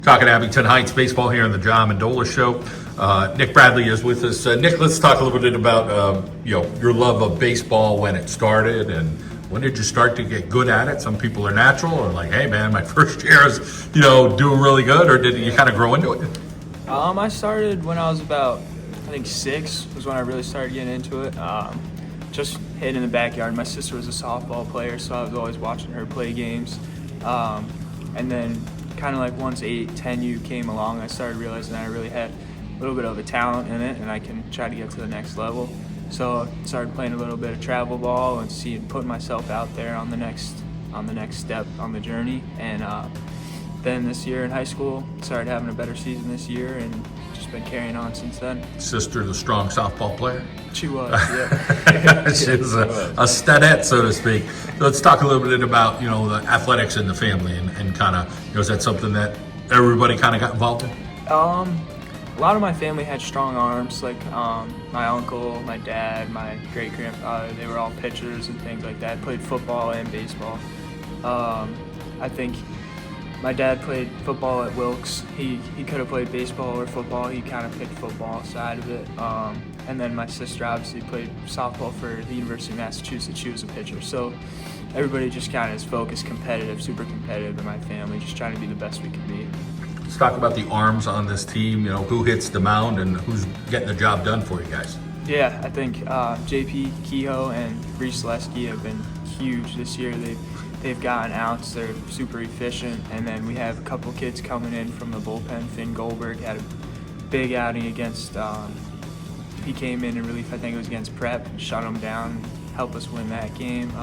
Talking Abington Heights baseball here on the John Mendola Show. Nick Bradley is with us. Nick, let's talk a little bit about your love of baseball, when it started, and when did you start to get good at it? Some people are natural, or like, hey man, my first year is doing really good, or did you kind of grow into it? I started when I was about, I think 6 was when I really started getting into it. Just hitting in the backyard. My sister was a softball player, so I was always watching her play games. And then kind of like once 8, 10 U came along, I started realizing I really had a little bit of a talent in it and I can try to get to the next level. So I started playing a little bit of travel ball and putting myself out there on the next step on the journey. And then this year in high school, started having a better season this year and just been carrying on since then. Sister, the strong softball player? She was, yeah. She's a studette, so to speak. So let's talk a little bit about, the athletics in the family and kind of, is that something that everybody kind of got involved in? A lot of my family had strong arms, like my uncle, my dad, my great-grandfather. They were all pitchers and things like that. Played football and baseball. I think my dad played football at Wilkes. He could have played baseball or football. He kind of picked football side of it. And then my sister obviously played softball for the University of Massachusetts. She was a pitcher. So everybody just kind of is focused, competitive, super competitive in my family, just trying to be the best we can be. Let's talk about the arms on this team, who hits the mound and who's getting the job done for you guys. Yeah, I think JP Kehoe and Reese Lesky have been huge this year. They've gotten outs. They're super efficient. And then we have a couple kids coming in from the bullpen. Finn Goldberg had a big outing against, he came in relief, I think it was against Prep, shut them down, helped us win that game.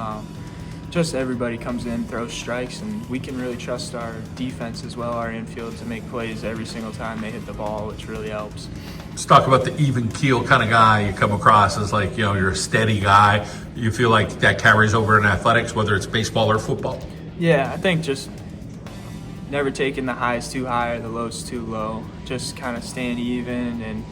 Just everybody comes in, throws strikes, and we can really trust our defense as well, our infield, to make plays every single time they hit the ball, which really helps. Let's talk about the even keel kind of guy you come across as, like, you're a steady guy. You feel like that carries over in athletics, whether it's baseball or football? Yeah, I think just never taking the highs too high or the lows too low. Just kind of staying even and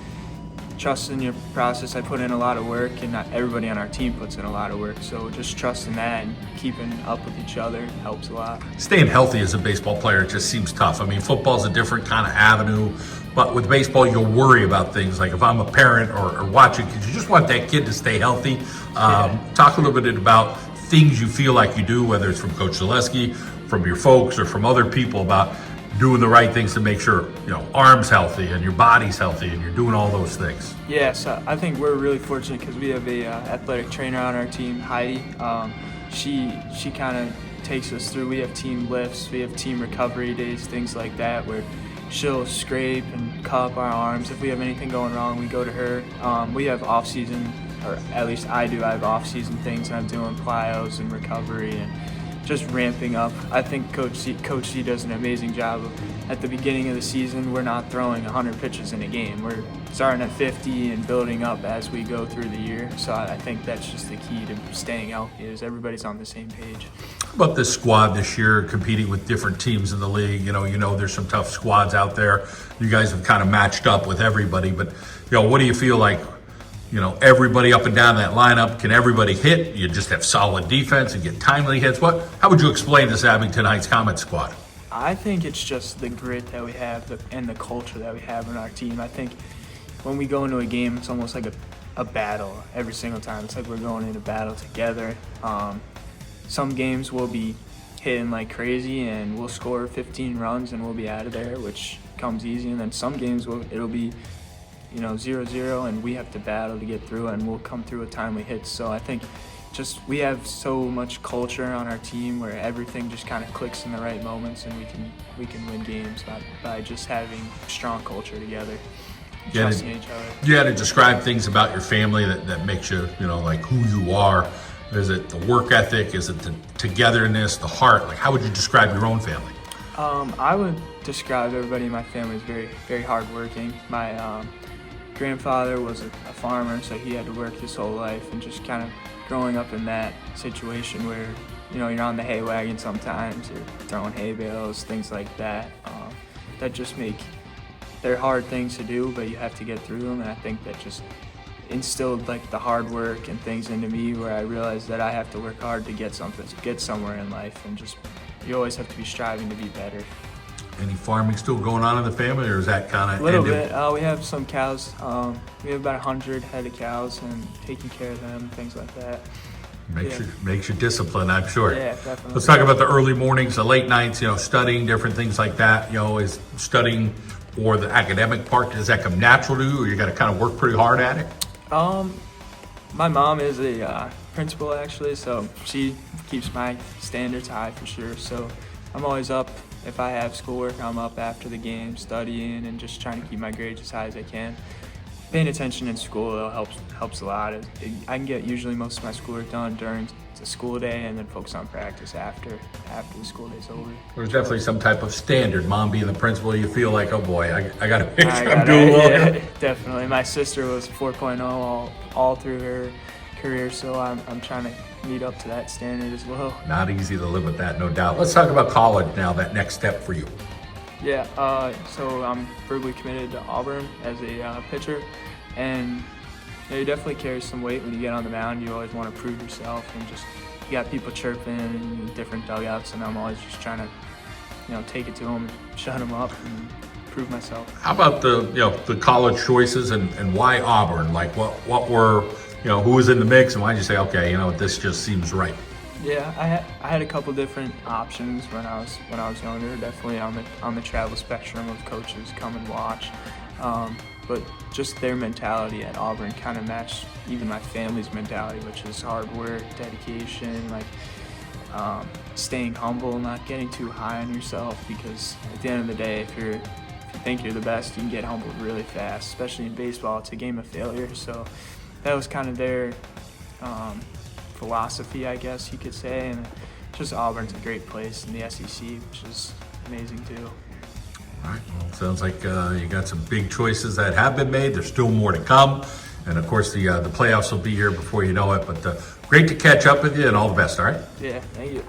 trusting your process. I put in a lot of work, and not everybody on our team puts in a lot of work. So just trusting that and keeping up with each other helps a lot. Staying healthy as a baseball player, it just seems tough. I mean, football's a different kind of avenue, but with baseball, you'll worry about things like if I'm a parent or watching, because you just want that kid to stay healthy. Talk a little bit about things you feel like you do, whether it's from Coach Zaleski, from your folks, or from other people, about doing the right things to make sure, arm's healthy and your body's healthy and you're doing all those things. Yeah, so I think we're really fortunate because we have a athletic trainer on our team, Heidi. She kind of takes us through. We have team lifts, we have team recovery days, things like that, where she'll scrape and cup our arms. If we have anything going wrong, we go to her. We have off-season, or at least I do. I have off-season things, and I'm doing plyos and recovery and just ramping up. I think Coach C does an amazing job of, at the beginning of the season, we're not throwing 100 pitches in a game. We're starting at 50 and building up as we go through the year. So I think that's just the key to staying healthy, is everybody's on the same page. About this squad this year, competing with different teams in the league, there's some tough squads out there. You guys have kind of matched up with everybody, but what do you feel like? Everybody up and down that lineup, can everybody hit? You just have solid defense and get timely hits. How would you explain this Abington Heights Comet squad? I think it's just the grit that we have and the culture that we have in our team. I think when we go into a game, it's almost like a battle every single time. It's like we're going into battle together. Some games we'll be hitting like crazy and we'll score 15 runs and we'll be out of there, which comes easy. And then some games it'll be 0-0, and we have to battle to get through it, and we'll come through with timely hits. So I think just we have so much culture on our team where everything just kind of clicks in the right moments, and we can win games by just having strong culture together, trusting each other. You had to describe things about your family that makes you, like who you are. Is it the work ethic? Is it the togetherness, the heart? Like, how would you describe your own family? I would describe everybody in my family as very, very hardworking. My grandfather was a farmer, so he had to work his whole life, and just kind of growing up in that situation where you're on the hay wagon sometimes, you're throwing hay bales, things like that, that just they're hard things to do, but you have to get through them. And I think that just instilled like the hard work and things into me, where I realized that I have to work hard to get somewhere in life, and just you always have to be striving to be better. Any farming still going on in the family, or is that kind of A little bit. We have some cows. We have about 100 head of cows, and taking care of them, things like that. Makes you disciplined, I'm sure. Yeah, definitely. Let's talk about the early mornings, the late nights, studying different things like that. Is studying or the academic part, does that come natural to you, or you got to kind of work pretty hard at it? My mom is a principal actually, so she keeps my standards high for sure. So I'm always up. If I have schoolwork, I'm up after the game studying and just trying to keep my grades as high as I can. Paying attention in school though helps a lot. I can get usually most of my schoolwork done during the school day and then focus on practice after the school day's over. There's definitely some type of standard. Mom being the principal, you feel like, oh boy, I got to make sure I'm doing well. Yeah, definitely. My sister was 4.0 all through her career, so I'm trying to meet up to that standard as well. Not easy to live with that, no doubt. Let's talk about college now, that next step for you. Yeah, so I'm verbally committed to Auburn as a pitcher, and you definitely carry some weight when you get on the mound. You always want to prove yourself, and just you got people chirping in different dugouts, and I'm always just trying to, take it to them, and shut them up, and prove myself. How about the college choices and why Auburn? Like what were who was in the mix, and why did you say, okay, this just seems right? Yeah, I had a couple different options when I was younger. Definitely on the travel spectrum of coaches come and watch, but just their mentality at Auburn kind of matched even my family's mentality, which is hard work, dedication, like staying humble, not getting too high on yourself. Because at the end of the day, if you think you're the best, you can get humbled really fast. Especially in baseball, it's a game of failure. So that was kind of their philosophy, I guess you could say, and just Auburn's a great place in the SEC, which is amazing too. All right, well, sounds like you got some big choices that have been made. There's still more to come, and of course the playoffs will be here before you know it. But great to catch up with you, and all the best. All right. Yeah, thank you.